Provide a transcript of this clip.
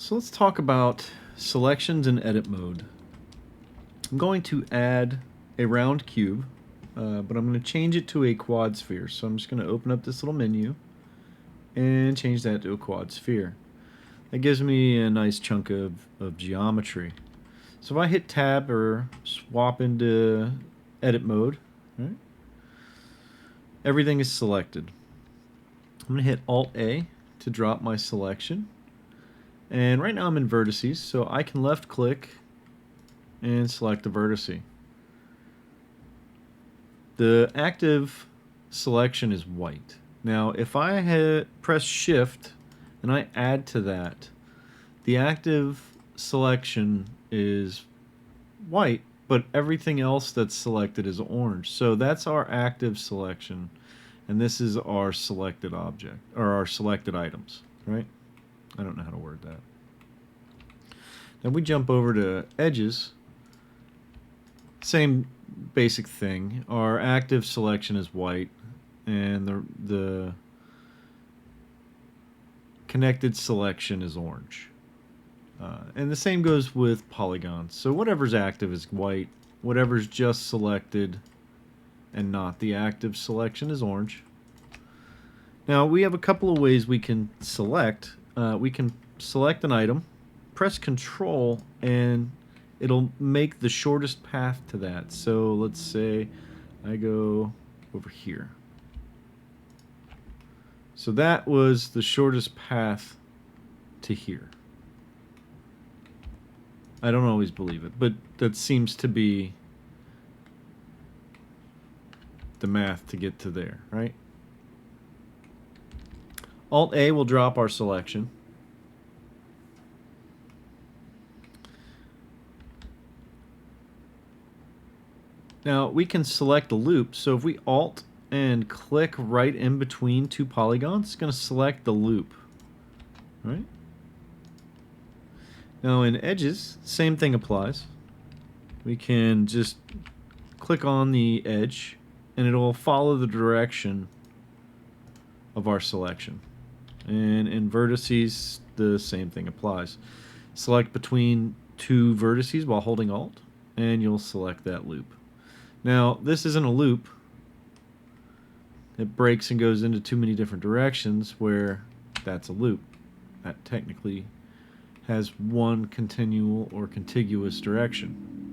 So let's talk about selections in edit mode. I'm going to add a round cube, but I'm going to change it to a quad sphere. So I'm just going to open up this little menu and change that to a quad sphere. That gives me a nice chunk of geometry. So if I hit tab or swap into edit mode, right, everything is selected. I'm going to hit Alt A to drop my selection. And right now I'm in vertices, so I can left click and select a vertice. The active selection is white. Now if I press shift and I add to that, the active selection is white, but everything else that's selected is orange. So that's our active selection, and this is our selected object, or our selected items, right? I don't know how to word that. Then we jump over to edges. Same basic thing. Our active selection is white, and the connected selection is orange. And the same goes with polygons. So whatever's active is white, whatever's just selected and not the active selection is orange. Now we have a couple of ways we can select. We can select an item, press Control, and it'll make the shortest path to that. So let's say I go over here. So that was the shortest path to here. I don't always believe it, but that seems to be the math to get to there, right? Alt A will drop our selection. Now we can select a loop, so if we Alt and click right in between two polygons, it's going to select the loop, right? Now in edges, same thing applies. We can just click on the edge and it'll follow the direction of our selection. And in vertices, the same thing applies. Select between two vertices while holding Alt and you'll select that loop. Now this isn't a loop. It breaks and goes into too many different directions where that's a loop. That technically has one continual or contiguous direction.